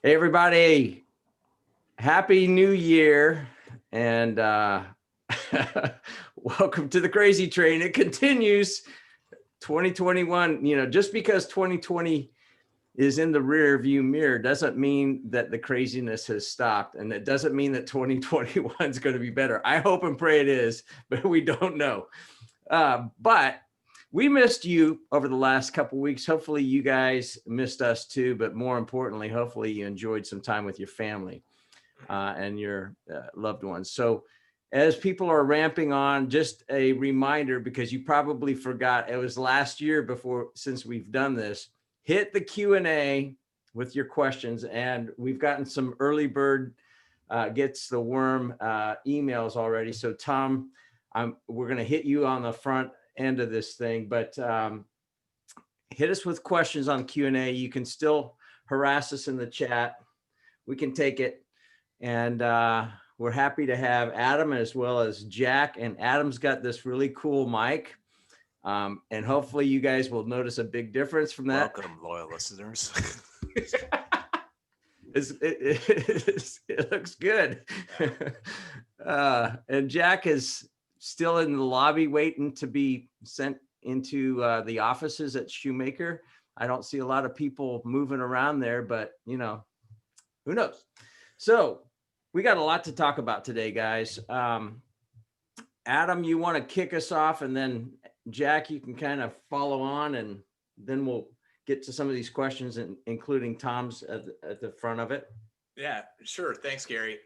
Hey, everybody. Happy New Year. And welcome to the crazy train. It continues 2021. Just because 2020 is in the rear view mirror doesn't mean that the craziness has stopped. And it doesn't mean that 2021 is going to be better. I hope and pray it is, but we don't know. But we missed you over the last couple of weeks. Hopefully you guys missed us too, but more importantly, hopefully you enjoyed some time with your family and your loved ones. So as people are ramping on, just a reminder, because you probably forgot, it was last year since we've done this, hit the Q&A with your questions. And we've gotten some early bird gets the worm emails already. So Tom, we're going to hit you on the front end of this thing, but hit us with questions on Q&A. You can still harass us in the chat. We can take it. And we're happy to have Adam as well as Jack. And Adam's got this really cool mic. And hopefully you guys will notice a big difference from that. Welcome, loyal listeners. It looks good. And Jack is still in the lobby waiting to be sent into the offices at Shoemaker. I don't see a lot of people moving around there, but who knows? So we got a lot to talk about today, guys. Adam, you want to kick us off, and then Jack, you can kind of follow on, and then we'll get to some of these questions, including Tom's at the front of it. Yeah, sure. Thanks, Gary.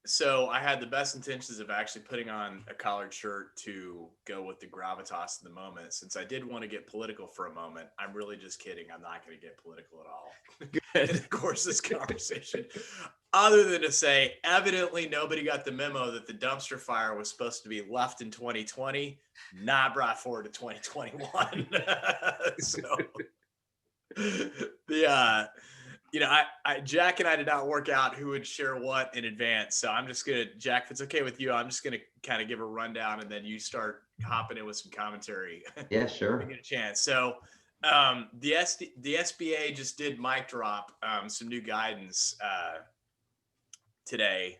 So I had the best intentions of actually putting on a collared shirt to go with the gravitas of the moment. Since I did want to get political for a moment, I'm really just kidding. I'm not going to get political at all. Good. In the course of this conversation, other than to say, evidently nobody got the memo that the dumpster fire was supposed to be left in 2020, not brought forward to 2021. So Jack and I did not work out who would share what in advance. So I'm just going to, Jack, if it's okay with you, I'm just going to kind of give a rundown, and then you start hopping in with some commentary. Yeah, sure. Get a chance. So the SBA just did mic drop some new guidance today,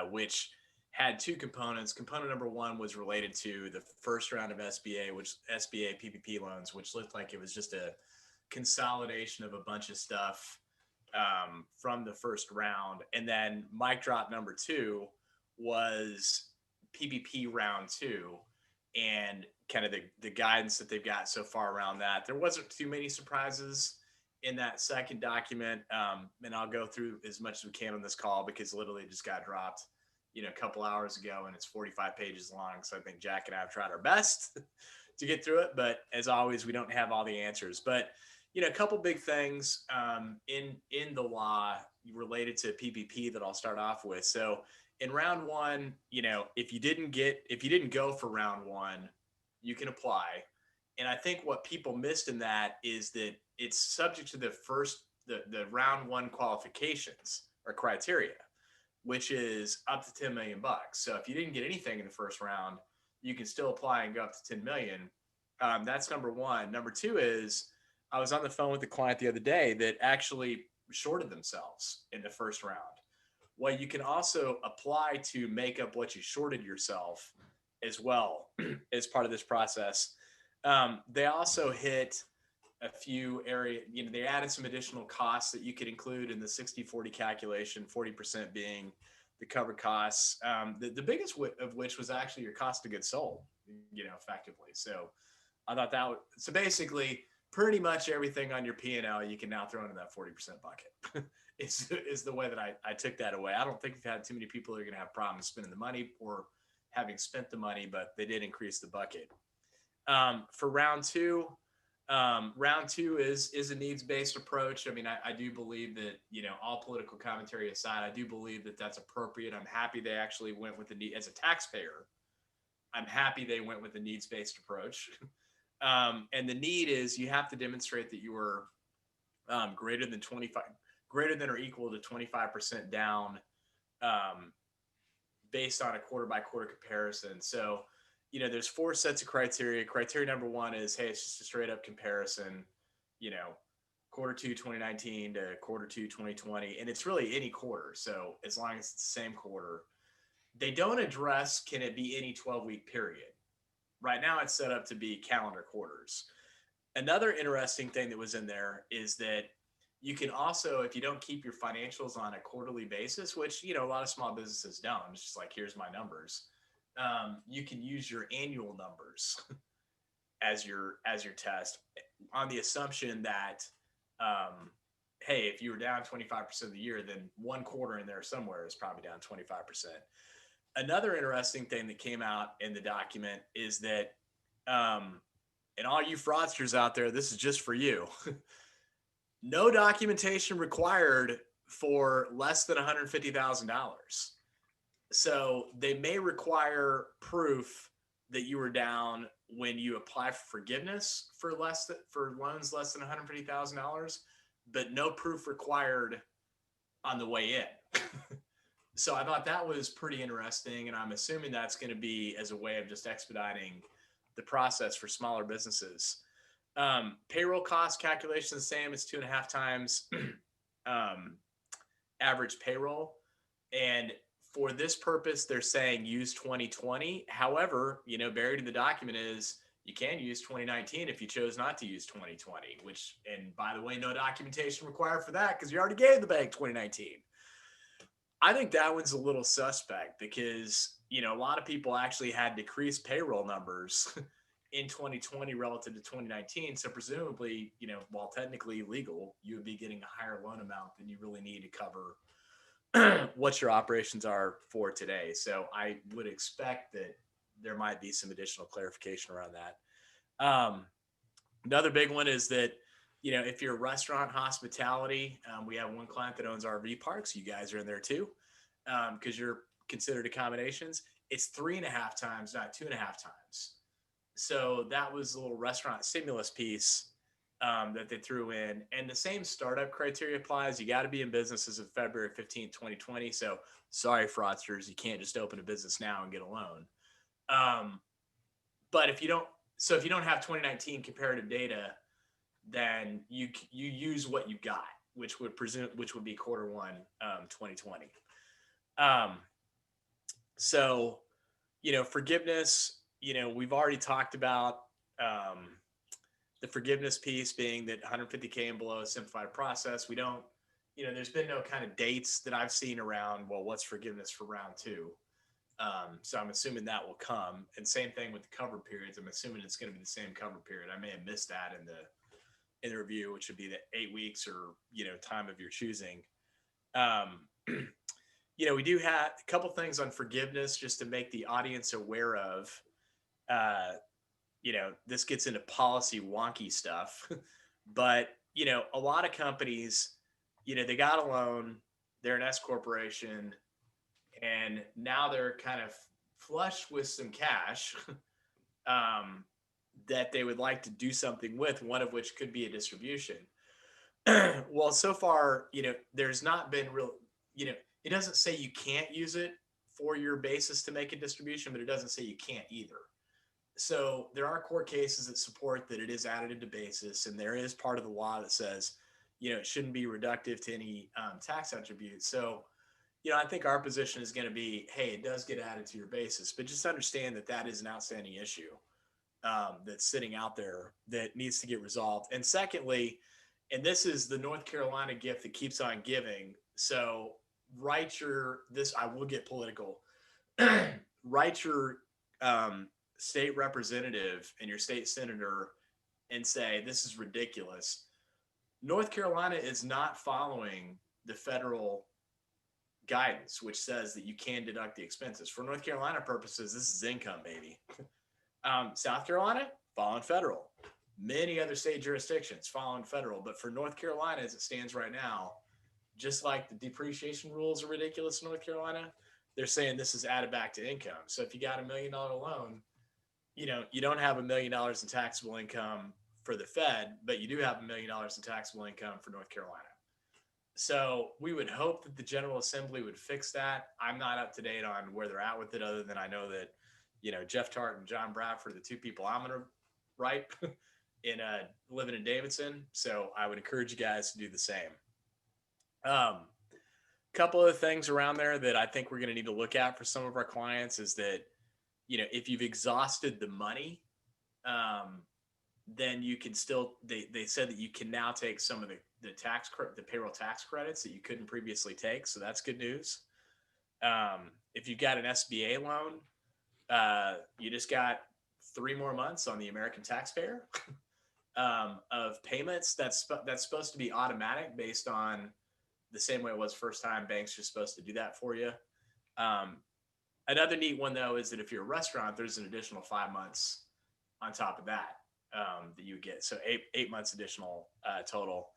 which had two components. Component number one was related to the first round of SBA PPP loans, which looked like it was just a consolidation of a bunch of stuff from the first round. And then mic drop number two was PPP round two, and kind of the guidance that they've got so far around that. There wasn't too many surprises in that second document. And I'll go through as much as we can on this call, because literally it just got dropped, a couple hours ago, and it's 45 pages long. So I think Jack and I have tried our best to get through it. But as always, we don't have all the answers. But a couple big things in the law related to PPP that I'll start off with. So in round one, if you didn't go for round one, you can apply. And I think what people missed in that is that it's subject to the round one qualifications or criteria, which is up to 10 million bucks. So if you didn't get anything in the first round, you can still apply and go up to 10 million. That's number one. Number two is, I was on the phone with a client the other day that actually shorted themselves in the first round. Well, you can also apply to make up what you shorted yourself as well as part of this process. They also hit a few areas, they added some additional costs that you could include in the 60-40 calculation, 40% being the covered costs. The biggest of which was actually your cost of goods sold, effectively. So I thought so basically, pretty much everything on your P&L, you can now throw into that 40% bucket. is the way that I took that away. I don't think we've had too many people who are going to have problems spending the money or having spent the money, but they did increase the bucket. For round two is a needs-based approach. I mean, I do believe that, all political commentary aside, I do believe that that's appropriate. I'm happy they actually went with the need as a taxpayer. I'm happy they went with the needs-based approach. And the need is you have to demonstrate that you were greater than or equal to 25% down based on a quarter by quarter comparison. So, there's four sets of criteria. Criteria number one is, hey, it's just a straight up comparison, quarter two 2019 to quarter two 2020, and it's really any quarter. So as long as it's the same quarter, they don't address, can it be any 12-week period? Right now it's set up to be calendar quarters. Another interesting thing that was in there is that you can also, if you don't keep your financials on a quarterly basis, which, you know, a lot of small businesses don't, it's just like, here's my numbers. You can use your annual numbers as your test, on the assumption that, hey, if you were down 25% of the year, then one quarter in there somewhere is probably down 25%. Another interesting thing that came out in the document is that, and all you fraudsters out there, this is just for you. No documentation required for less than $150,000. So they may require proof that you were down when you apply for forgiveness for loans less than $150,000, but no proof required on the way in. So I thought that was pretty interesting, and I'm assuming that's going to be as a way of just expediting the process for smaller businesses. Payroll cost calculation the same. It's 2.5 times average payroll. And for this purpose, they're saying use 2020. However, you know, buried in the document is you can use 2019 if you chose not to use 2020, which, and by the way, no documentation required for that because you already gave the bank 2019. I think that one's a little suspect because, you know, a lot of people actually had decreased payroll numbers in 2020 relative to 2019. So presumably, you know, while technically legal, you would be getting a higher loan amount than you really need to cover what your operations are for today. So I would expect that there might be some additional clarification around that. Another big one is that, you know, if you're a restaurant hospitality, we have one client that owns RV parks. You guys are in there too, because you're considered accommodations. It's 3.5 times, not 2.5 times. So that was a little restaurant stimulus piece that they threw in. And the same startup criteria applies. You got to be in business as of February 15th, 2020. So sorry, fraudsters, you can't just open a business now and get a loan. But if you don't have 2019 comparative data, then you use what you got, which would be quarter one, 2020. So, you know, forgiveness, you know, we've already talked about the forgiveness piece being that 150K and below is simplified process. We don't, you know, there's been no kind of dates that I've seen around, well, what's forgiveness for round two? So I'm assuming that will come. And same thing with the cover periods. I'm assuming it's going to be the same cover period. I may have missed that in the review, which would be the 8 weeks or, you know, time of your choosing. You know, we do have a couple things on forgiveness just to make the audience aware of. You know, this gets into policy wonky stuff, but, you know, a lot of companies, you know, they got a loan, they're an S corporation, and now they're kind of flush with some cash that they would like to do something with, one of which could be a distribution. Well, so far, you know, there's not been real, you know, it doesn't say you can't use it for your basis to make a distribution, but it doesn't say you can't either. So there are court cases that support that it is added into basis, and there is part of the law that says, you know, it shouldn't be reductive to any tax attributes. So, you know, I think our position is going to be, hey, it does get added to your basis, but just understand that that is an outstanding issue that's sitting out there that needs to get resolved. And secondly, and this is the North Carolina gift that keeps on giving. So I will get political, write your state representative and your state senator and say, this is ridiculous. North Carolina is not following the federal guidance, which says that you can deduct the expenses. For North Carolina purposes, this is income, baby. South Carolina, following federal. Many other state jurisdictions following federal. But for North Carolina, as it stands right now, just like the depreciation rules are ridiculous in North Carolina, they're saying this is added back to income. So if you got $1 million loan, you know, you don't have $1 million in taxable income for the Fed, but you do have $1 million in taxable income for North Carolina. So we would hope that the General Assembly would fix that. I'm not up to date on where they're at with it, other than I know that, you know, Jeff Tart and John Bradford are the two people I'm going to write living in Davidson. So I would encourage you guys to do the same. Couple of things around there that I think we're going to need to look at for some of our clients is that, if you've exhausted the money, then you can still, they said that you can now take some of the payroll tax credits that you couldn't previously take. So that's good news. If you've got an SBA loan, you just got 3 more months on the American taxpayer of payments. That's supposed to be automatic based on the same way it was first time. Banks are supposed to do that for you. Another neat one though is that if you're a restaurant, there's an additional 5 months on top of that that you get. So 8 months additional total.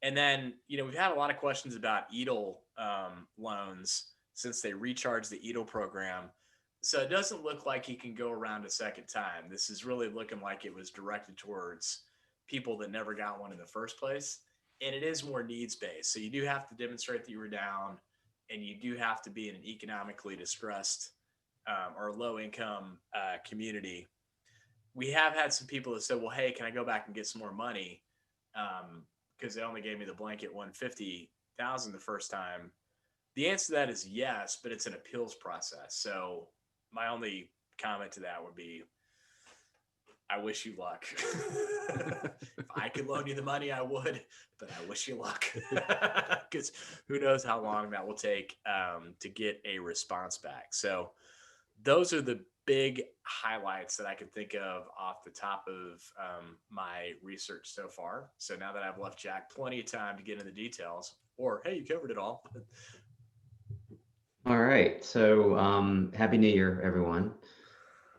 And then, we've had a lot of questions about Eidl loans since they recharged the Eidl program. So it doesn't look like you can go around a second time. This is really looking like it was directed towards people that never got one in the first place. And it is more needs-based. So you do have to demonstrate that you were down, and you do have to be in an economically distressed or low-income community. We have had some people that said, well, hey, can I go back and get some more money? Because they only gave me the blanket $150,000 the first time. The answer to that is yes, but it's an appeals process. So my only comment to that would be, I wish you luck. If I could loan you the money, I would, but I wish you luck because who knows how long that will take to get a response back. So those are the big highlights that I can think of off the top of my research so far. So now that I've left Jack plenty of time to get into the details, or hey, you covered it all. All right. So Happy New Year, everyone.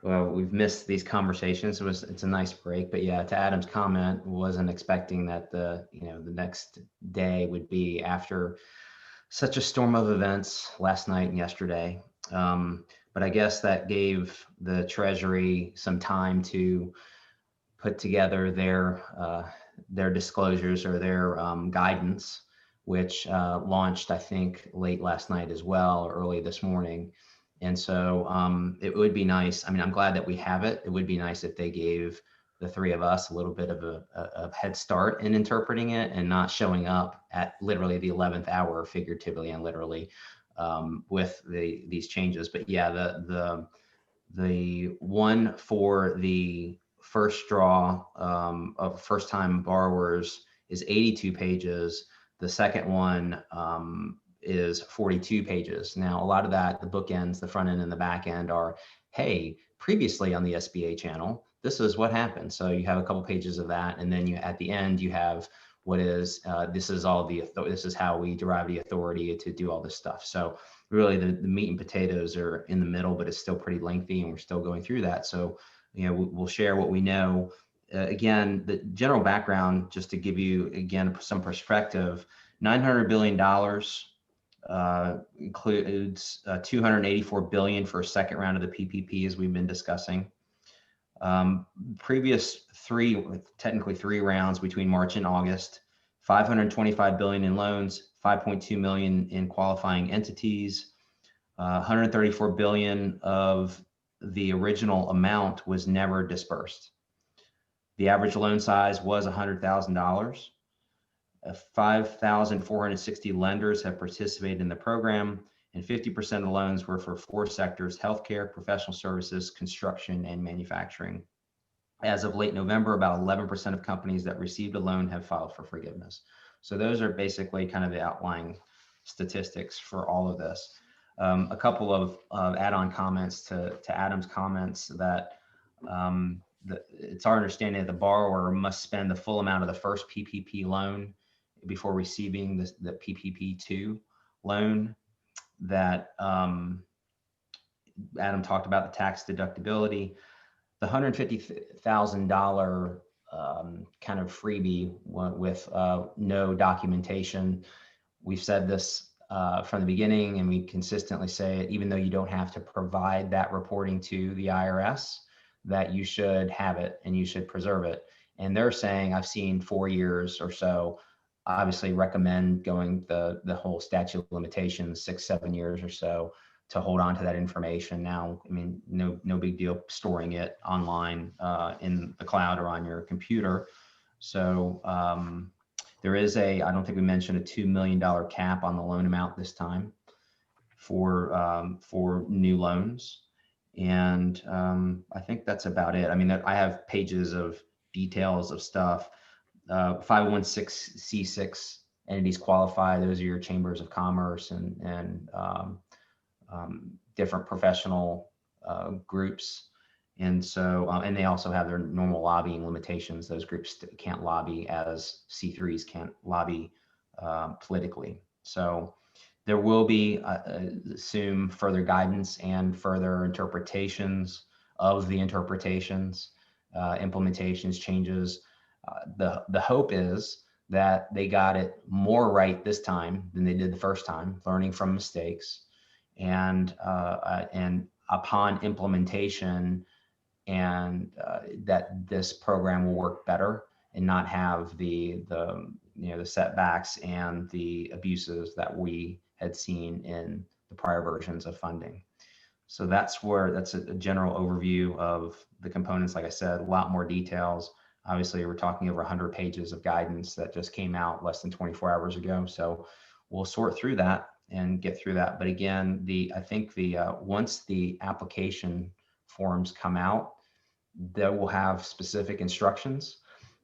Well, we've missed these conversations. It's a nice break, but yeah, to Adam's comment, wasn't expecting that the next day would be after such a storm of events last night and yesterday. But I guess that gave the Treasury some time to put together their disclosures or their guidance, which launched, I think, late last night as well, or early this morning. And so it would be nice. I mean, I'm glad that we have it. It would be nice if they gave the 3 of us a little bit of a head start in interpreting it and not showing up at literally the 11th hour, figuratively and literally, with these changes. But yeah, the one for the first draw of first-time borrowers is 82 pages. The second one is 42 pages. Now, a lot of that, the bookends, the front end and the back end are, hey, previously on the SBA channel, this is what happened. So you have a couple pages of that. And then at the end, you have what is, this is how we derive the authority to do all this stuff. So really the meat and potatoes are in the middle, but it's still pretty lengthy and we're still going through that. So, we'll share what we know. Again, the general background, just to give you, again, some perspective, $900 billion includes $284 billion for a second round of the PPP, as we've been discussing. Previous technically three rounds between March and August, $525 billion in loans, $5.2 million in qualifying entities, $134 billion of the original amount was never dispersed. The average loan size was $100,000. 5,460 lenders have participated in the program, and 50% of the loans were for 4 sectors: healthcare, professional services, construction, and manufacturing. As of late November, about 11% of companies that received a loan have filed for forgiveness. So those are basically kind of the outlying statistics for all of this. A couple of add-on comments to Adam's comments that it's our understanding that the borrower must spend the full amount of the first PPP loan before receiving the PPP2 loan. That Adam talked about the tax deductibility. The $150,000 kind of freebie with no documentation. We've said this from the beginning, and we consistently say it, even though you don't have to provide that reporting to the IRS, that you should have it and you should preserve it. And they're saying, I've seen 4 years or so, obviously recommend going the whole statute of limitations, 6-7 years or so, to hold on to that information. Now, I mean, no big deal storing it online in the cloud or on your computer. So there is I don't think we mentioned a $2 million cap on the loan amount this time for new loans. And I think that's about it. I mean, I have pages of details of stuff. 501c6 entities qualify. Those are your chambers of commerce and different professional groups. And so, and they also have their normal lobbying limitations. Those groups can't lobby as C3s can't lobby politically. So there will be, assume, further guidance and further interpretations of the interpretations, implementations, changes. The hope is that they got it more right this time than they did the first time, learning from mistakes, and upon implementation, and that this program will work better and not have the setbacks and the abuses that we had seen in the prior versions of funding. So that's a general overview of the components. Like I said, a lot more details. Obviously, we're talking over 100 pages of guidance that just came out less than 24 hours ago. So we'll sort through that and get through that. But again, I think once the application forms come out, they will have specific instructions.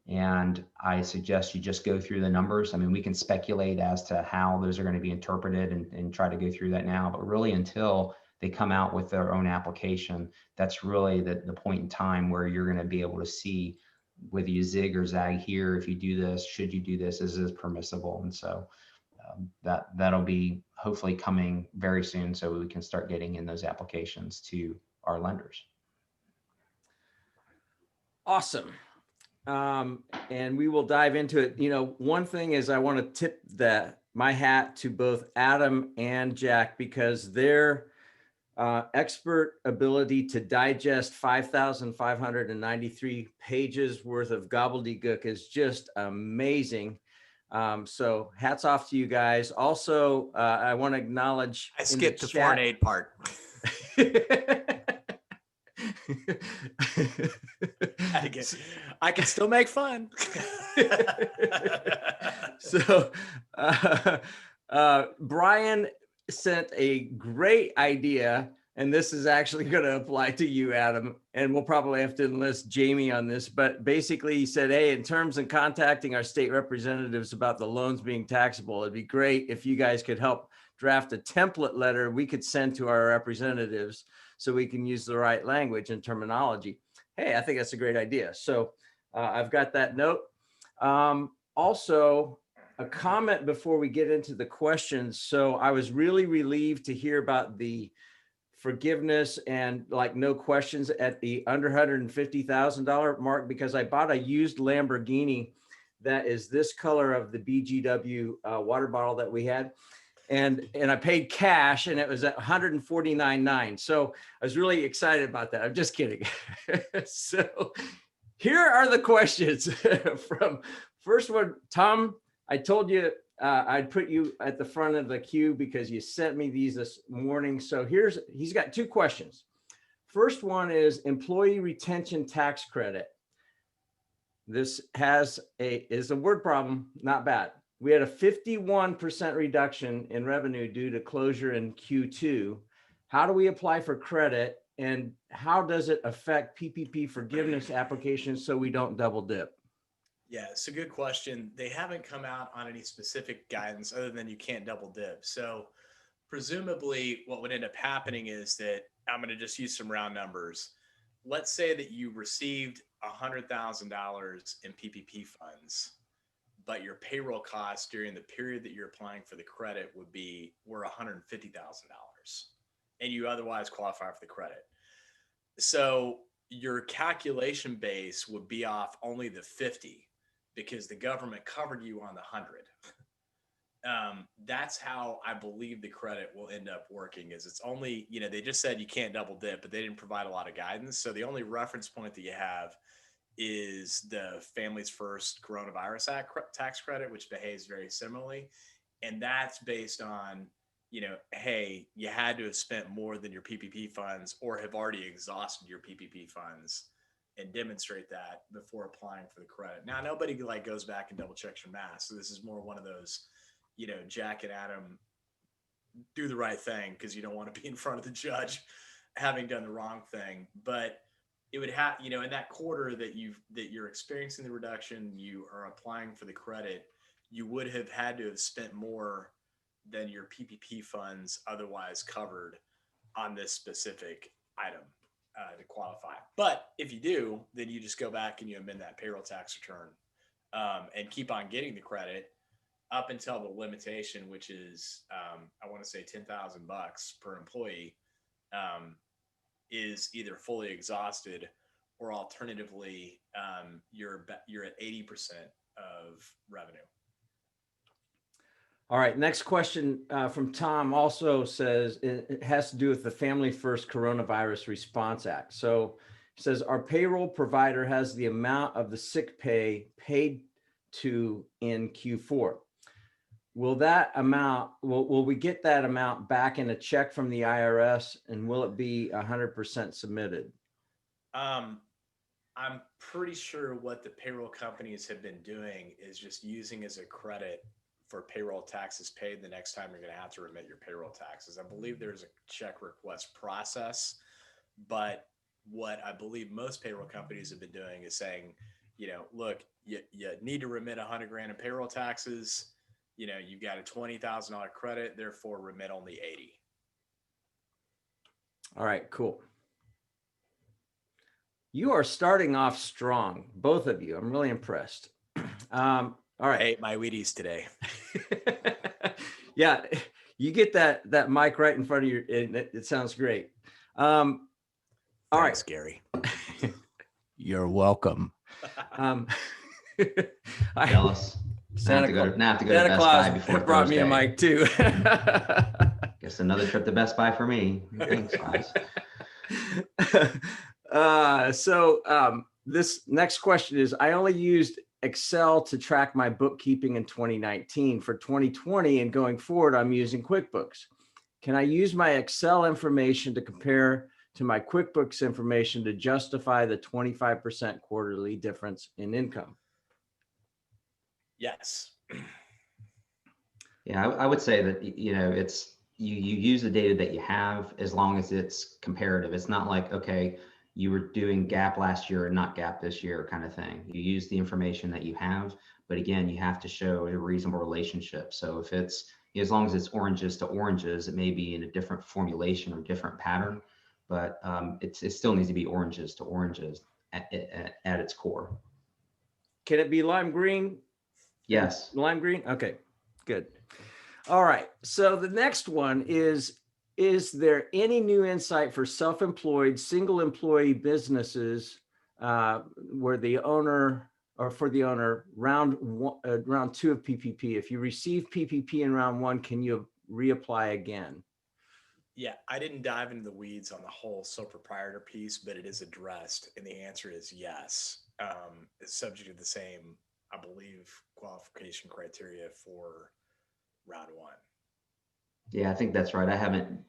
And I suggest you just go through the numbers. I mean, we can speculate as to how those are going to be interpreted and try to go through that now, but really until they come out with their own application, that's really the point in time where you're going to be able to see whether you zig or zag here. If you do this, should you do this? Is this permissible? And so that'll be hopefully coming very soon, so we can start getting in those applications to our lenders. Awesome. And we will dive into it. You know, one thing is I want to tip my hat to both Adam and Jack, because their expert ability to digest 5,593 pages worth of gobbledygook is just amazing. So hats off to you guys. Also, I want to acknowledge. I skipped the foreign aid part. I can still make fun. So Brian sent a great idea, and this is actually going to apply to you, Adam, and we'll probably have to enlist Jamie on this, but basically he said, hey, in terms of contacting our state representatives about the loans being taxable, it'd be great if you guys could help draft a template letter we could send to our representatives so we can use the right language and terminology. Hey, I think that's a great idea. So I've got that note. Also, a comment before we get into the questions. So I was really relieved to hear about the forgiveness and like no questions at the under $150,000 mark, because I bought a used Lamborghini that is this color of the BGW water bottle that we had. And I paid cash, and it was at $149,900. So I was really excited about that. I'm just kidding. So here are the questions from first one. Tom, I told you I'd put you at the front of the queue because you sent me these this morning. So he's got two questions. First one is employee retention tax credit. This is a word problem, not bad. We had a 51% reduction in revenue due to closure in Q2. How do we apply for credit, and how does it affect PPP forgiveness applications so we don't double dip? Yeah, it's a good question. They haven't come out on any specific guidance other than you can't double dip. So presumably what would end up happening is that, I'm going to just use some round numbers. Let's say that you received $100,000 in PPP funds, but your payroll costs during the period that you're applying for the credit were $150,000, and you otherwise qualify for the credit. So your calculation base would be off only the 50 because the government covered you on the 100. That's how I believe the credit will end up working. Is it's only, they just said you can't double dip, but they didn't provide a lot of guidance. So the only reference point that you have is the Families First Coronavirus Act tax credit, which behaves very similarly. And that's based on, hey, you had to have spent more than your PPP funds or have already exhausted your PPP funds, and demonstrate that before applying for the credit. Now, nobody like goes back and double checks your math. So this is more one of those, Jack and Adam do the right thing because you don't want to be in front of the judge having done the wrong thing. But it would have, in that quarter that you're experiencing the reduction, you are applying for the credit, you would have had to have spent more than your PPP funds otherwise covered on this specific item to qualify. But if you do, then you just go back and you amend that payroll tax return and keep on getting the credit up until the limitation, which is I want to say $10,000 per employee, is either fully exhausted, or alternatively you're at 80% of revenue. All right. Next question from Tom also says it has to do with the Family First Coronavirus Response Act. So it says our payroll provider has the amount of the sick pay paid to in Q4. Will that amount, will we get that amount back in a check from the IRS, and will it be 100% submitted? I'm pretty sure what the payroll companies have been doing is just using as a credit for payroll taxes paid the next time you're going to have to remit your payroll taxes. I believe there's a check request process, but what I believe most payroll companies have been doing is saying, look, you need to remit $100,000 in payroll taxes. You've got a $20,000 credit, therefore remit only 80. All right, cool. You are starting off strong, both of you. I'm really impressed. All right. I ate my Wheaties today. Yeah, you get that mic right in front of you, and it sounds great. All Thanks, right, Gary. You're welcome. Jealous. Santa Now I have to go to Santa Best Claus Buy before brought me a Thursday. mic too. Guess another trip to Best Buy for me. Thanks, guys. This next question is, I only used Excel to track my bookkeeping in 2019. For 2020 and going forward, I'm using QuickBooks. Can I use my Excel information to compare to my QuickBooks information to justify the 25% quarterly difference in income? Yes. Yeah, I would say that, it's you use the data that you have as long as it's comparative. It's not like, okay, you were doing GAAP last year and not GAAP this year kind of thing. You use the information that you have, but again, you have to show a reasonable relationship. So if it's, as long as it's oranges to oranges, it may be in a different formulation or different pattern, but it still needs to be oranges to oranges at its core. Can it be lime green? Yes. Lime green? Okay, good. All right. So the next one is there any new insight for self-employed, single employee businesses where the owner or for the owner round 2 of PPP? If you receive PPP in round 1, can you reapply again? Yeah, I didn't dive into the weeds on the whole sole proprietor piece, but it is addressed, and the answer is yes. It's subject to the same, I believe, qualification criteria for round 1. Yeah, I think that's right. I haven't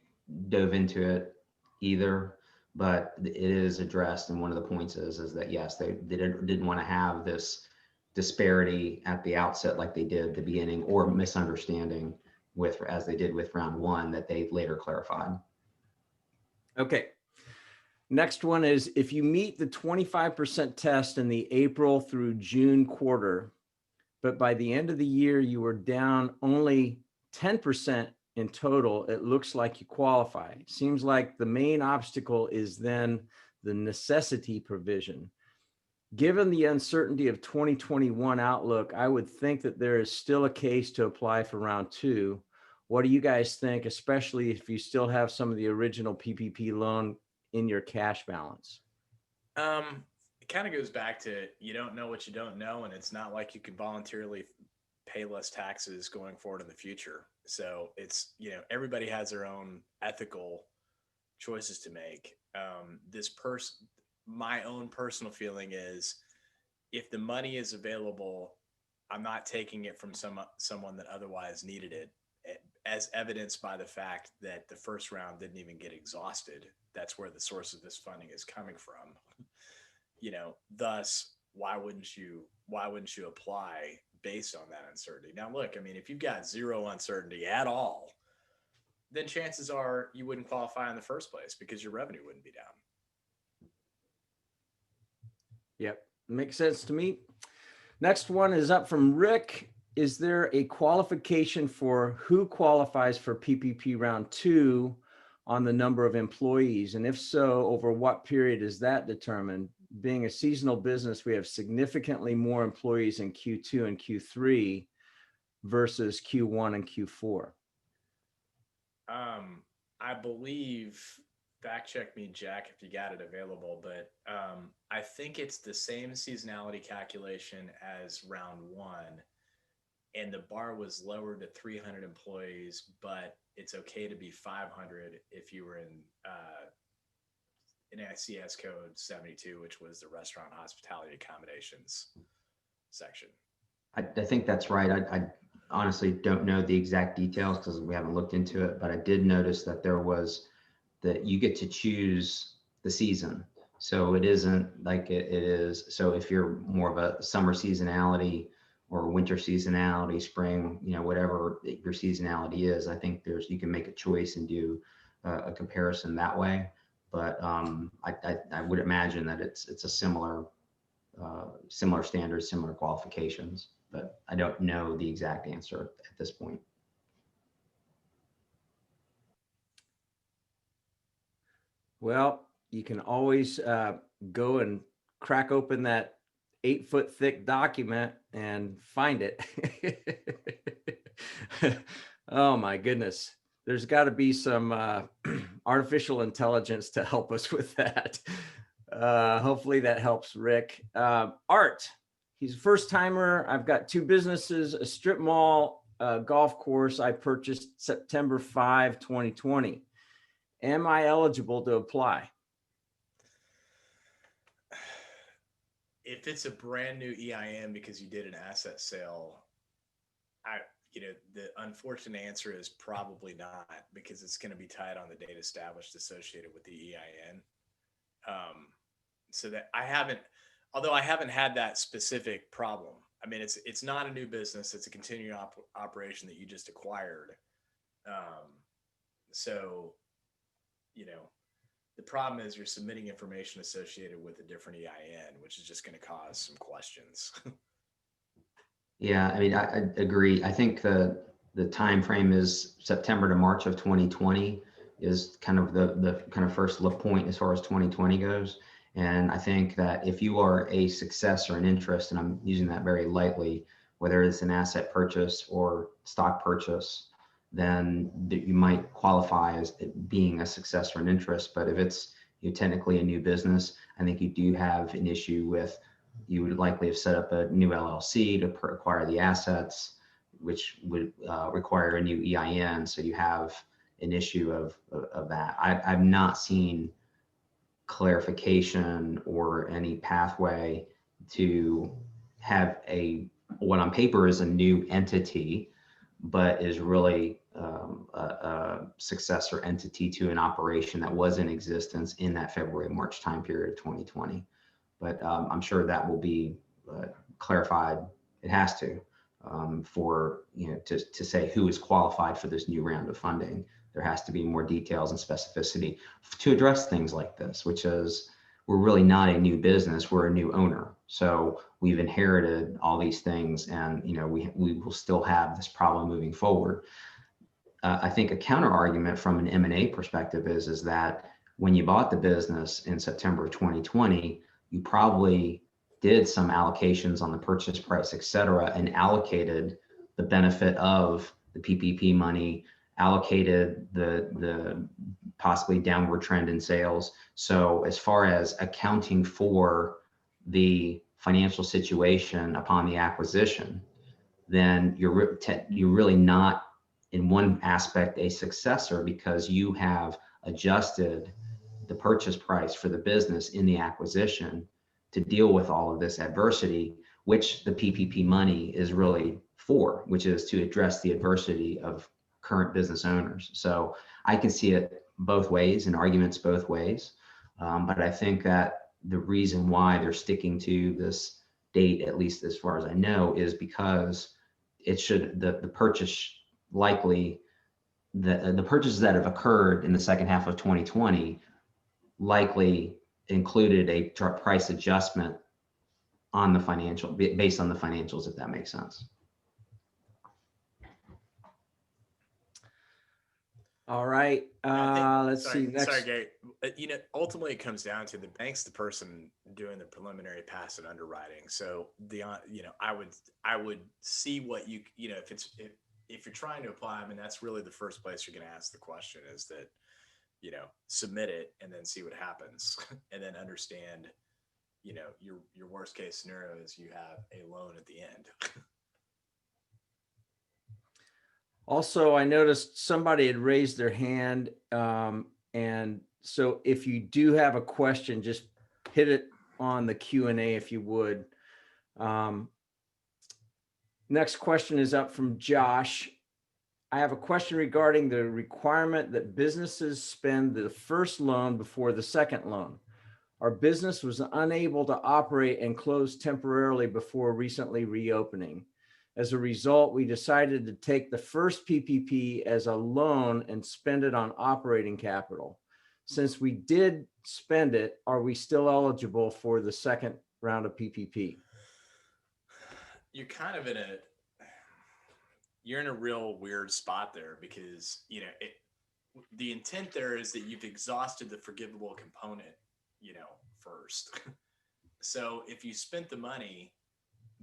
dove into it either, but it is addressed. And one of the points is that, yes, they didn't want to have this disparity at the outset like they did at the beginning, or misunderstanding as they did with round 1 that they later clarified. Okay. Next one is, if you meet the 25% test in the April through June quarter, but by the end of the year, you were down only 10% in total, it looks like you qualify. Seems like the main obstacle is then the necessity provision. Given the uncertainty of 2021 outlook, I would think that there is still a case to apply for round 2. What do you guys think, especially if you still have some of the original PPP loan in your cash balance? It kind of goes back to, you don't know what you don't know, and it's not like you can voluntarily pay less taxes going forward in the future. So it's, everybody has their own ethical choices to make. My own personal feeling is, if the money is available, I'm not taking it from someone that otherwise needed it. as evidenced by the fact that the first round didn't even get exhausted. That's where the source of this funding is coming from. Thus, why wouldn't you apply based on that uncertainty? Now, look, I mean, if you've got zero uncertainty at all, then chances are you wouldn't qualify in the first place because your revenue wouldn't be down. Yep, makes sense to me. Next one is up from Rick. Is there a qualification for who qualifies for PPP round 2 on the number of employees? And if so, over what period is that determined? Being a seasonal business, we have significantly more employees in Q2 and Q3 versus Q1 and Q4. I believe, fact check me, Jack, if you got it available, but I think it's the same seasonality calculation as round 1. And the bar was lowered to 300 employees, but it's okay to be 500 if you were in NICS code 72, which was the restaurant hospitality accommodations section. I think that's right. I honestly don't know the exact details because we haven't looked into it, but I did notice that that you get to choose the season. So it isn't like it is. So if you're more of a summer seasonality or winter seasonality, spring, whatever your seasonality is, I think you can make a choice and do a comparison that way. But I would imagine that it's a similar standards, similar qualifications, but I don't know the exact answer at this point. Well, you can always go and crack open that 8-foot thick document and find it. Oh my goodness. There's got to be some artificial intelligence to help us with that. Hopefully that helps Rick. Art, he's a first timer. I've got 2 businesses, a strip mall, a golf course I purchased September 5, 2020. Am I eligible to apply? If it's a brand new EIN because you did an asset sale, the unfortunate answer is probably not, because it's going to be tied on the date established associated with the EIN. So that I haven't had that specific problem. I mean, it's not a new business. It's a continuing operation that you just acquired. So, the problem is you're submitting information associated with a different EIN, which is just going to cause some questions. Yeah, I mean, I agree. I think the time frame is September to March of 2020 is kind of the kind of first look point as far as 2020 goes. And I think that if you are a success or an interest, and I'm using that very lightly, whether it's an asset purchase or stock purchase, then you might qualify as being a success or an interest. But if it's technically a new business, I think you do have an issue with, you would likely have set up a new LLC to acquire the assets, which would require a new EIN. So you have an issue of that. I've not seen clarification or any pathway to have what on paper is a new entity, but is really a successor entity to an operation that was in existence in that February-March time period of 2020. But I'm sure that will be clarified. It has to, to say who is qualified for this new round of funding. There has to be more details and specificity to address things like this, which is, we're really not a new business, we're a new owner. So we've inherited all these things, and we will still have this problem moving forward. I think a counter argument from an M&A perspective is that when you bought the business in September of 2020, you probably did some allocations on the purchase price, et cetera, and allocated the benefit of the PPP money, allocated the possibly downward trend in sales. So as far as accounting for the financial situation upon the acquisition, then you're really not in one aspect a successor, because you have adjusted the purchase price for the business in the acquisition to deal with all of this adversity, which the PPP money is really for, which is to address the adversity of current business owners. So I can see it both ways and arguments both ways. But I think that the reason why they're sticking to this date, at least as far as I know, is because the purchase likely, the purchases that have occurred in the second half of 2020 likely included a price adjustment on the based on the financials, if that makes sense. All right. Let's see. Next. Sorry, Gary. Ultimately, it comes down to the bank's the person doing the preliminary pass and underwriting. So I would see what if you're trying to apply, I mean, that's really the first place you're going to ask the question is that, submit it and then see what happens and then understand, your worst case scenario is you have a loan at the end. Also, I noticed somebody had raised their hand. And so if you do have a question, just hit it on the Q&A if you would. Next question is up from Josh. I have a question regarding the requirement that businesses spend the first loan before the second loan. Our business was unable to operate and close temporarily before recently reopening. As a result, we decided to take the first PPP as a loan and spend it on operating capital. Since we did spend it, are we still eligible for the second round of PPP? You're kind of you're in a real weird spot there because, the intent there is that you've exhausted the forgivable component, first. So if you spent the money,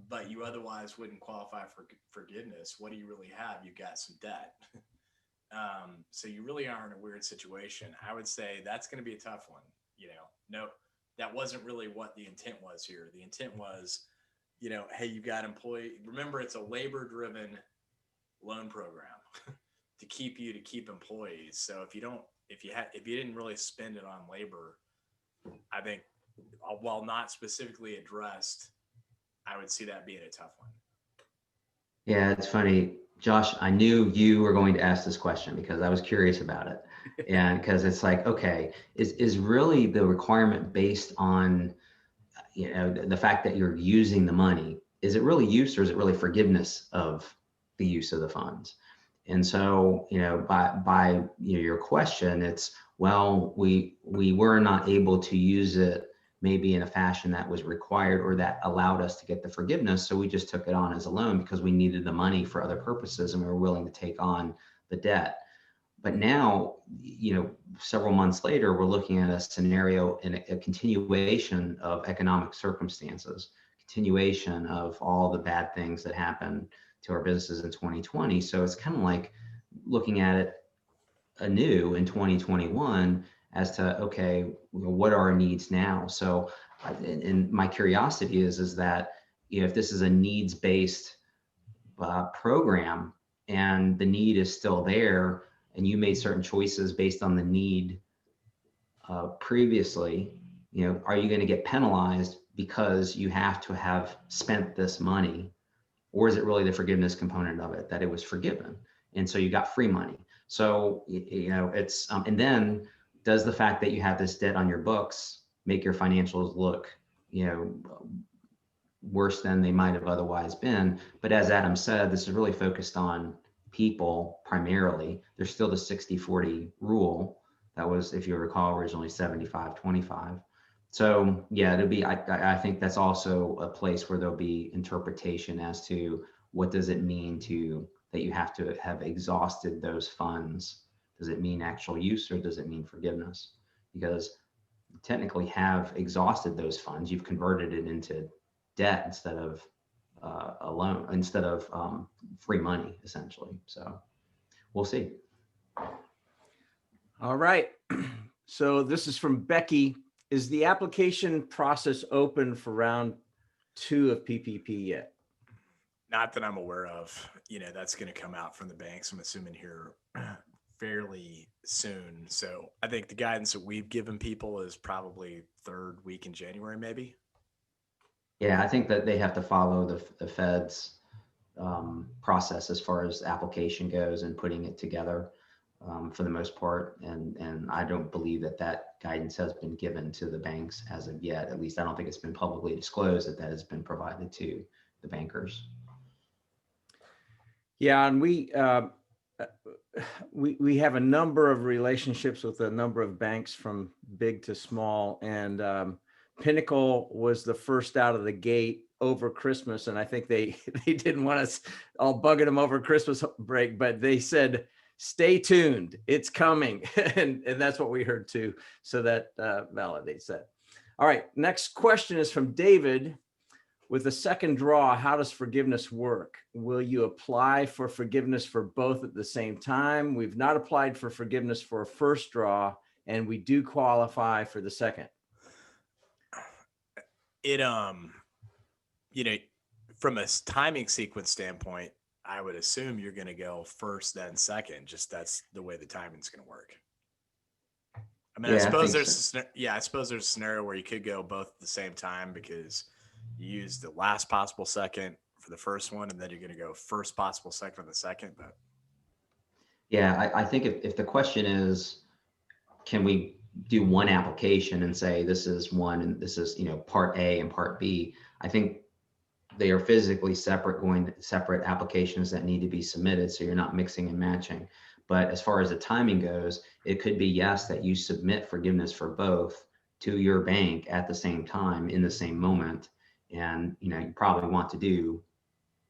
but you otherwise wouldn't qualify for forgiveness, what do you really have? You've got some debt. So you really are in a weird situation. I would say that's going to be a tough one. No, that wasn't really what the intent was here. The intent was, hey, you got employee. Remember, it's a labor-driven loan program to keep employees. So if you didn't really spend it on labor, I think while not specifically addressed, I would see that being a tough one. Yeah, it's funny, Josh, I knew you were going to ask this question because I was curious about it. And because it's like, okay, is really the requirement based on, the fact that you're using the money? Is it really use or is it really forgiveness of the use of the funds? And so, by your question, it's, well, we were not able to use it maybe in a fashion that was required or that allowed us to get the forgiveness. So we just took it on as a loan because we needed the money for other purposes and we were willing to take on the debt. But now, several months later, we're looking at a scenario in a continuation of economic circumstances, continuation of all the bad things that happened to our businesses in 2020. So it's kind of like looking at it anew in 2021 as to, okay, what are our needs now? So, and my curiosity is that, if this is a needs-based program and the need is still there and you made certain choices based on the need previously, are you going to get penalized because you have to have spent this money? Or is it really the forgiveness component of it, that it was forgiven? And so you got free money. So, it's, and then does the fact that you have this debt on your books make your financials look, worse than they might have otherwise been? But as Adam said, this is really focused on people primarily. There's still the 60-40 rule that was, if you recall, originally 75-25. So yeah, it'll be, I think that's also a place where there'll be interpretation as to what does it mean that you have to have exhausted those funds. Does it mean actual use or does it mean forgiveness? Because you technically have exhausted those funds. You've converted it into debt instead of a loan, instead of free money, essentially. So we'll see. All right. So this is from Becky. Is the application process open for round 2 of PPP yet? Not that I'm aware of. That's going to come out from the banks, I'm assuming, here fairly soon. So I think the guidance that we've given people is probably third week in January, maybe. Yeah, I think that they have to follow the Fed's process as far as application goes and putting it together for the most part. And I don't believe that guidance has been given to the banks as of yet. At least I don't think it's been publicly disclosed that has been provided to the bankers. Yeah, and we have a number of relationships with a number of banks from big to small, and Pinnacle was the first out of the gate over Christmas, and I think they didn't want us all bugging them over Christmas break, but they said, stay tuned, it's coming. and that's what we heard too. So that validates that. All right, next question is from David. With a second draw, how does forgiveness work? Will you apply for forgiveness for both at the same time? We've not applied for forgiveness for a first draw, and we do qualify for the second. It, from a timing sequence standpoint, I would assume you're going to go first, then second. Just that's the way the timing's going to work. I mean, I suppose there's a scenario where you could go both at the same time because you use the last possible second for the first one, and then you're going to go first possible second for the second. But yeah, I think if the question is, can we do one application and say this is one and this is part A and part B, I think they are physically separate applications that need to be submitted, so you're not mixing and matching. But as far as the timing goes, it could be yes that you submit forgiveness for both to your bank at the same time in the same moment, and you probably want to do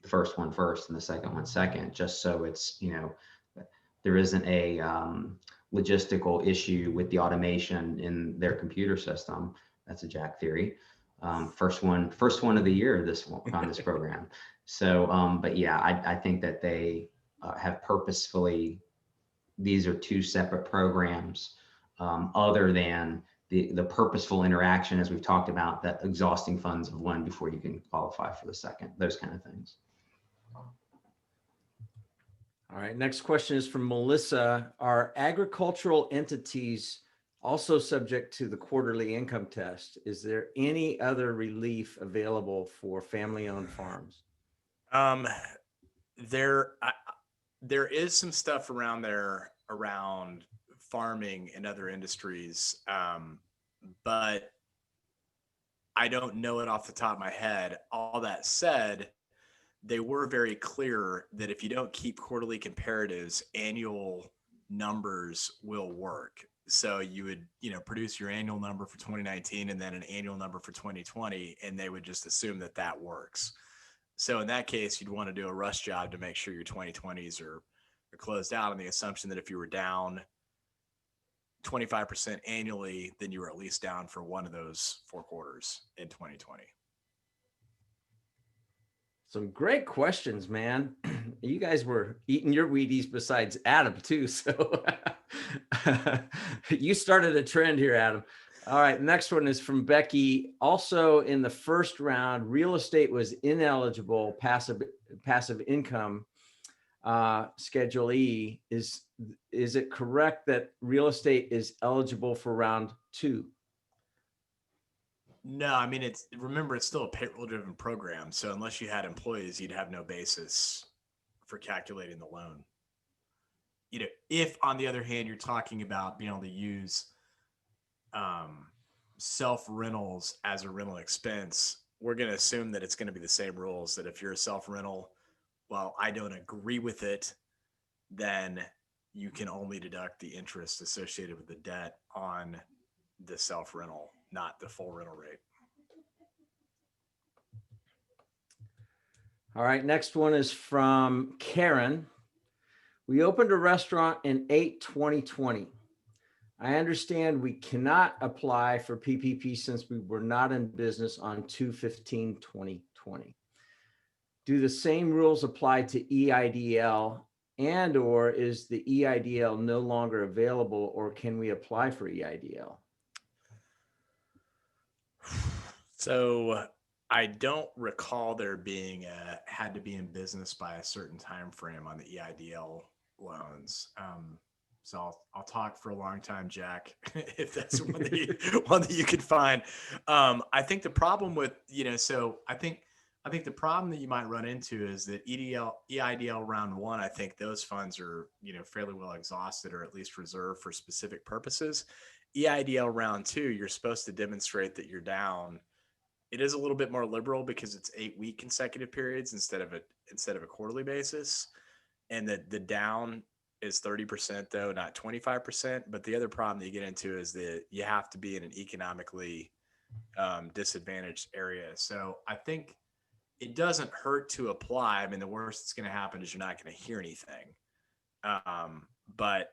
the first one first and the second one second, just so it's there isn't a logistical issue with the automation in their computer system. That's a Jack theory. First one of the year on this program. So, but yeah, I think that they have purposefully, these are two separate programs, other than the purposeful interaction, as we've talked about, that exhausting funds of one before you can qualify for the second, those kind of things. All right, next question is from Melissa. Are agricultural entities also subject to the quarterly income test? Is there any other relief available for family-owned farms? There is some stuff around farming and other industries, but I don't know it off the top of my head. All that said, they were very clear that if you don't keep quarterly comparatives, annual numbers will work. So you would, produce your annual number for 2019 and then an annual number for 2020, and they would just assume that works. So in that case, you'd want to do a rush job to make sure your 2020s are closed out on the assumption that if you were down 25% annually, then you were at least down for one of those 4 quarters in 2020. Some great questions, man. You guys were eating your Wheaties besides Adam too. So you started a trend here, Adam. All right. Next one is from Becky. Also in the first round, real estate was ineligible, passive income, Schedule E. Is it correct that real estate is eligible for round 2? No, I mean, remember, it's still a payroll driven program. So unless you had employees, you'd have no basis for calculating the loan. If on the other hand, you're talking about being able to use self rentals as a rental expense, we're going to assume that it's going to be the same rules, that if you're a self rental, well, I don't agree with it, then you can only deduct the interest associated with the debt on the self rental, not the full rental rate. All right, next one is from Karen. We opened a restaurant in 8/2020. I understand we cannot apply for PPP since we were not in business on 2/15/2020. Do the same rules apply to EIDL, and or is the EIDL no longer available, or can we apply for EIDL? So I don't recall there being had to be in business by a certain time frame on the EIDL loans. So I'll talk for a long time, Jack, if that's one that you could find. I think the problem with, so I think I think the problem that you might run into is that EIDL round one, I think those funds are, fairly well exhausted or at least reserved for specific purposes. EIDL round two, you're supposed to demonstrate that you're down. It is a little bit more liberal because it's 8-week consecutive periods instead of a quarterly basis. And that the down is 30% though, not 25%. But the other problem that you get into is that you have to be in an economically disadvantaged area. So I think it doesn't hurt to apply. I mean, the worst that's going to happen is you're not going to hear anything. But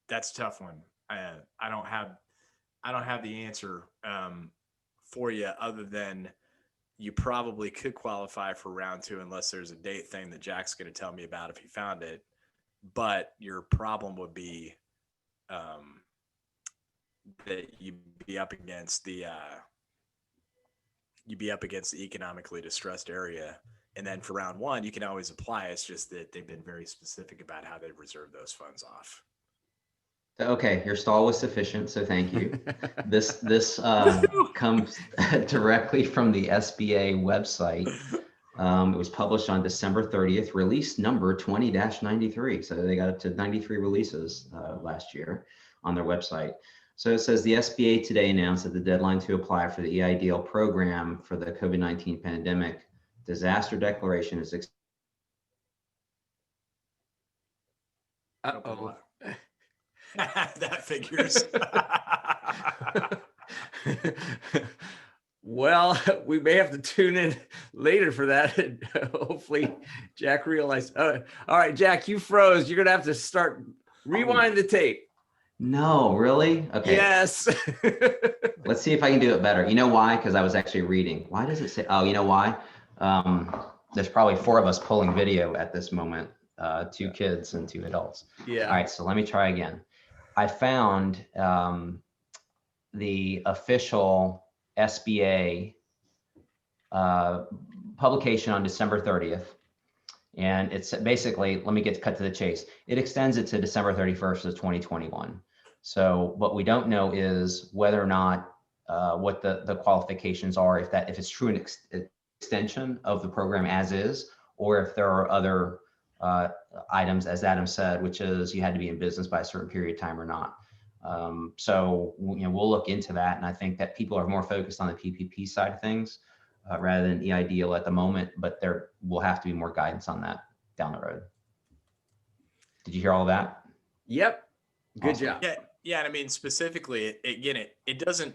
that's a tough one. I don't have the answer for you other than you probably could qualify for round two unless there's a date thing that Jack's going to tell me about if he found it. But your problem would be that you'd be up against the economically distressed area. And then for round one, you can always apply. It's just that they've been very specific about how they reserve those funds off. Okay, your stall was sufficient, so thank you. This comes directly from the SBA website. It was published on December 30th, release number 20-93. So they got up to 93 releases last year on their website. So it says the SBA today announced that the deadline to apply for the EIDL program for the COVID-19 pandemic disaster declaration is Uh-oh. That figures. Well, we may have to tune in later for that. Hopefully Jack realized. All right, Jack, you froze. You're going to have to start rewind the tape. No, really? Okay. Yes. Let's see if I can do it better. You know why? Because I was actually reading. Why does it say, oh, you know why? There's probably 4 of us pulling video at this moment, 2 kids and 2 adults. Yeah. All right, so let me try again. I found the official SBA publication on December 30th. And it's basically, let me cut to the chase. It extends it to December 31st of 2021. So what we don't know is whether or not what the qualifications are, if it's true an extension of the program as is, or if there are other items, as Adam said, which is you had to be in business by a certain period of time or not. So we'll look into that, and I think that people are more focused on the PPP side of things rather than EIDL at the moment, but there will have to be more guidance on that down the road. Did you hear all of that? Yep. Good Awesome. job. Yeah. And I mean, specifically, it doesn't,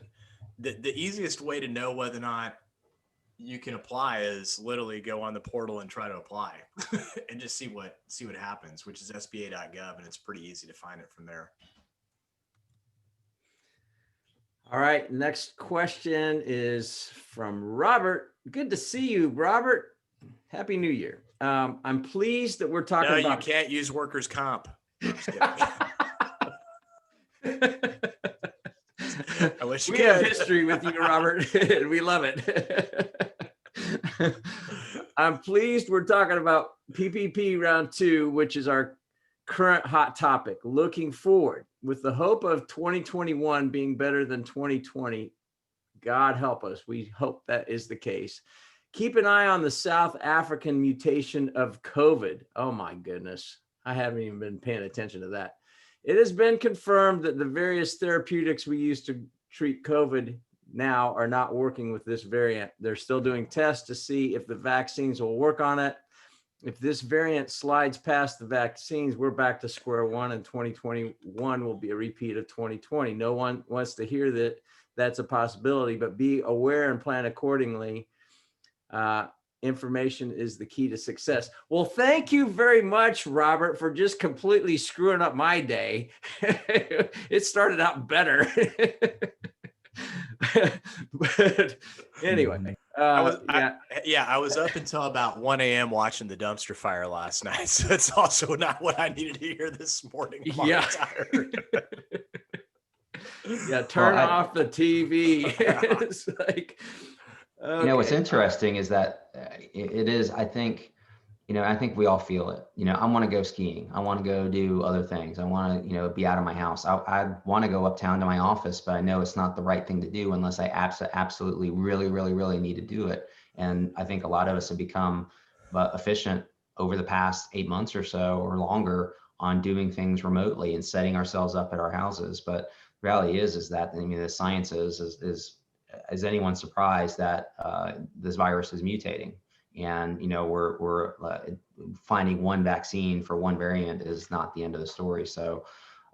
the easiest way to know whether or not you can apply is literally go on the portal and try to apply and just see what happens, which is sba.gov, and it's pretty easy to find it from there. All right. Next question is from Robert. Good to see you, Robert. Happy New Year. I'm pleased that we're talking about. No, you can't use workers' comp. I'm just kidding. I wish you We could. have history with you, Robert, and we love it. I'm pleased we're talking about PPP round 2, which is our current hot topic. Looking forward, with the hope of 2021 being better than 2020, God help us. We hope that is the case. Keep an eye on the South African mutation of COVID. Oh my goodness. I haven't even been paying attention to that. It has been confirmed that the various therapeutics we use to treat COVID now are not working with this variant. They're still doing tests to see if the vaccines will work on it. If this variant slides past the vaccines, we're back to square one, and 2021 will be a repeat of 2020. No one wants to hear that that's a possibility, but be aware and plan accordingly. Information is the key to success. Well, thank you very much, Robert, for just completely screwing up my day. It started out better. But anyway, I was up until about 1 a.m. watching the dumpster fire last night. So it's also not what I needed to hear this morning. Yeah. Tired. Yeah, turn off the TV. It's like, okay. What's interesting is that it is, I think we all feel it. I want to go skiing. I want to go do other things. I want to, be out of my house. I want to go uptown to my office, but I know it's not the right thing to do unless I absolutely, really, really, really need to do it. And I think a lot of us have become efficient over the past 8 months or so or longer on doing things remotely and setting ourselves up at our houses. But the reality is that, I mean, the science is anyone surprised that this virus is mutating? And, you know, we're finding one vaccine for one variant is not the end of the story. So,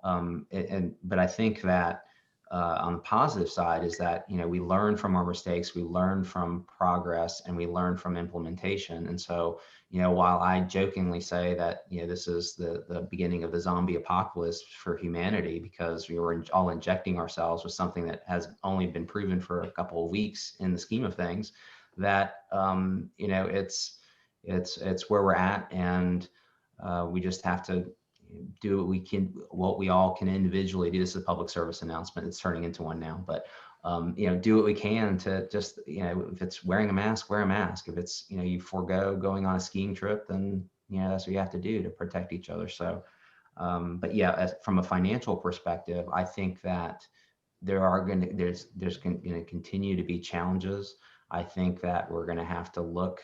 but I think that on the positive side is that, you know, we learn from our mistakes, we learn from progress, and we learn from implementation. And so, you know, while I jokingly say that, you know, this is the beginning of the zombie apocalypse for humanity because we were all injecting ourselves with something that has only been proven for a couple of weeks in the scheme of things, that, you know, it's where we're at, and we just have to do what we all can individually do. This is a public service announcement. It's turning into one now, but you know, do what we can to just, you know, if it's wearing a mask, wear a mask. If it's, you know, you forego going on a skiing trip, then, you know, that's what you have to do to protect each other. So, but yeah, from a financial perspective, I think that there's going to continue to be challenges. I think that we're going to have to look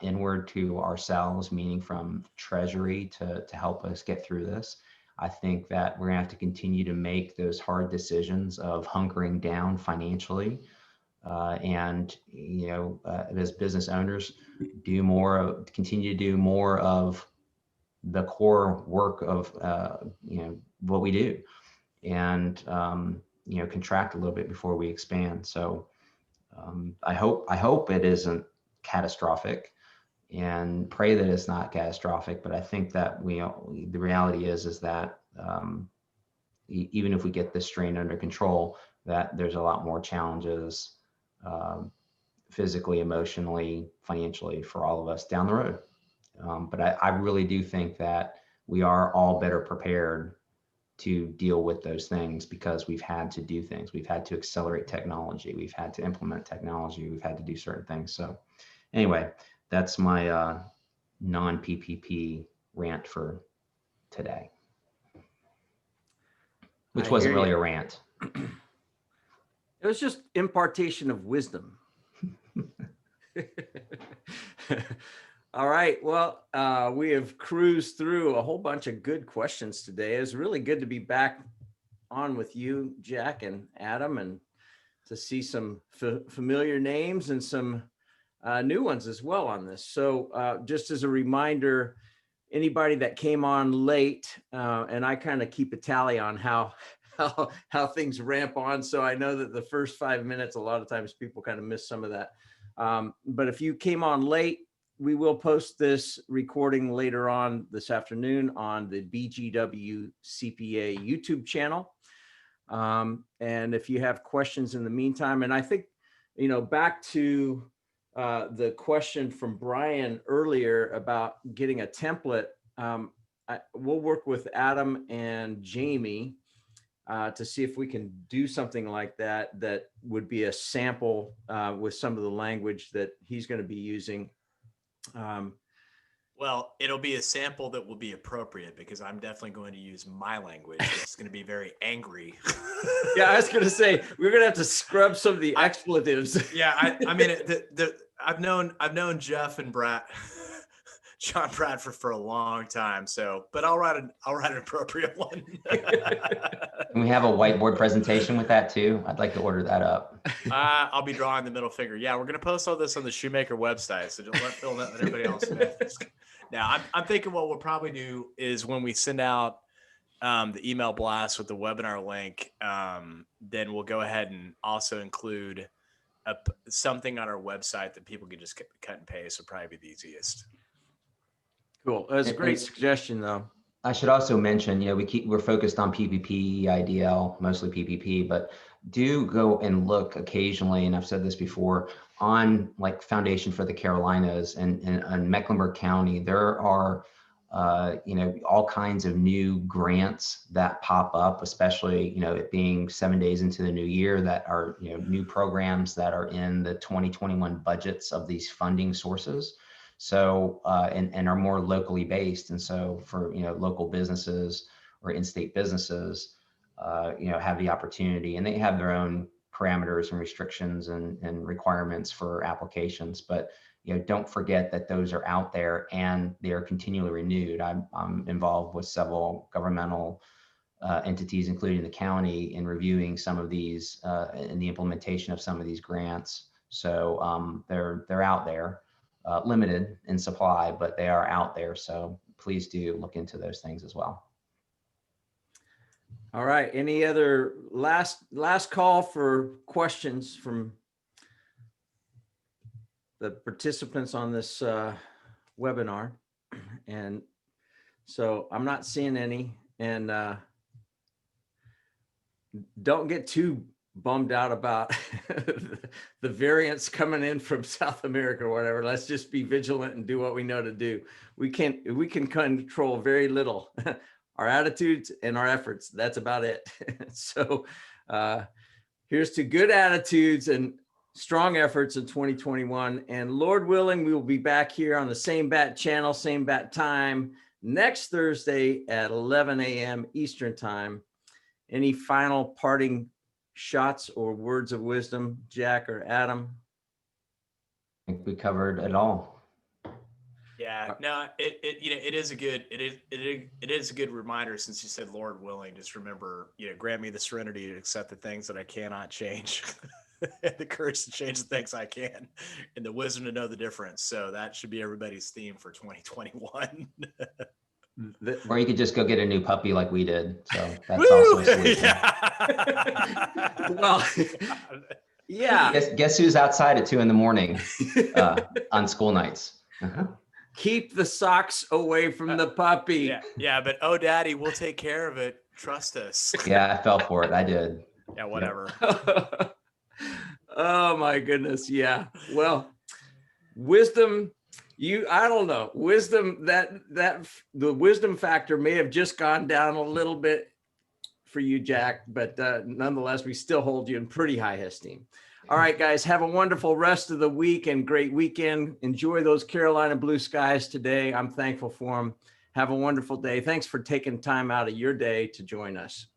inward to ourselves, meaning from Treasury to help us get through this. I think that we're gonna have to continue to make those hard decisions of hunkering down financially, and, you know, as business owners, continue to do more of the core work of, you know, what we do, and, you know, contract a little bit before we expand. So I hope it isn't catastrophic, and pray that it's not catastrophic. But I think that the reality is that even if we get this strain under control, that there's a lot more challenges, physically, emotionally, financially, for all of us down the road. But I really do think that we are all better prepared to deal with those things because we've had to do things. We've had to accelerate technology. We've had to implement technology. We've had to do certain things. So anyway, that's my non-PPP rant for today, which wasn't really a rant. It was just impartation of wisdom. All right. Well, we have cruised through a whole bunch of good questions today. It's really good to be back on with you, Jack and Adam, and to see some familiar names and some new ones as well on this. So just as a reminder, anybody that came on late, and I kind of keep a tally on how things ramp on. So I know that the first 5 minutes, a lot of times people kind of miss some of that. But if you came on late, we will post this recording later on this afternoon on the BGW CPA YouTube channel. And if you have questions in the meantime, and I think, you know, back to the question from Brian earlier about getting a template, we'll work with Adam and Jamie to see if we can do something like that, that would be a sample with some of the language that he's going to be using. Well, it'll be a sample that will be appropriate because I'm definitely going to use my language. It's going to be very angry. Yeah, I was going to say, we're going to have to scrub some of the expletives. Yeah, I mean, I've known Jeff and John Bradford for a long time. So, but I'll write an appropriate one. Can we have a whiteboard presentation with that too? I'd like to order that up. I'll be drawing the middle finger. Yeah, we're going to post all this on the Shoemaker website. So just let Phil know and everybody else know. Now, I'm thinking what we'll probably do is when we send out the email blast with the webinar link, then we'll go ahead and also include something on our website that people can just cut and paste. Would probably be the easiest. Cool. That's a great suggestion, though. I should also mention, you know, we're focused on PPP, Eidl, mostly PPP, but do go and look occasionally, and I've said this before, on like Foundation for the Carolinas and Mecklenburg County. There are, you know, all kinds of new grants that pop up, especially, you know, it being 7 days into the new year, that are, you know, new programs that are in the 2021 budgets of these funding sources. So, and are more locally based. And so for, you know, local businesses or in-state businesses, you know, have the opportunity, and they have their own parameters and restrictions and requirements for applications. But don't forget that those are out there and they are continually renewed. I'm involved with several governmental entities, including the county, in reviewing some of these and the implementation of some of these grants. So they're out there, limited in supply, but they are out there. So please do look into those things as well. All right. Any other last call for questions from the participants on this webinar? And so I'm not seeing any, and don't get too bummed out about the variants coming in from South America or whatever. Let's just be vigilant and do what we know to do. We can control very little. Our attitudes and our efforts, that's about it. So here's to good attitudes and strong efforts in 2021. And Lord willing, we will be back here on the same bat channel, same bat time next Thursday at 11 a.m. Eastern time. Any final parting shots or words of wisdom, Jack or Adam? I think we covered it all. Yeah, no, it is a good reminder, since you said Lord willing. Just remember, grant me the serenity to accept the things that I cannot change, and the courage to change the things I can, and the wisdom to know the difference. So that should be everybody's theme for 2021. Or you could just go get a new puppy like we did. So that's also a solution. Yeah. Well, yeah. Guess who's outside at 2 a.m. On school nights? Keep the socks away from the puppy. Yeah, but oh, Daddy, we'll take care of it. Trust us. Yeah, I fell for it. I did. Yeah, whatever. Oh my goodness. Yeah. Well, wisdom. I don't know. Wisdom, that the wisdom factor may have just gone down a little bit for you, Jack, but nonetheless, we still hold you in pretty high esteem. All right, guys, have a wonderful rest of the week and great weekend. Enjoy those Carolina blue skies today. I'm thankful for them. Have a wonderful day. Thanks for taking time out of your day to join us.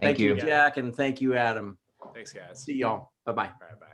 Thank you, Jack, and thank you, Adam. Thanks, guys. See y'all. Bye-bye. All right, bye.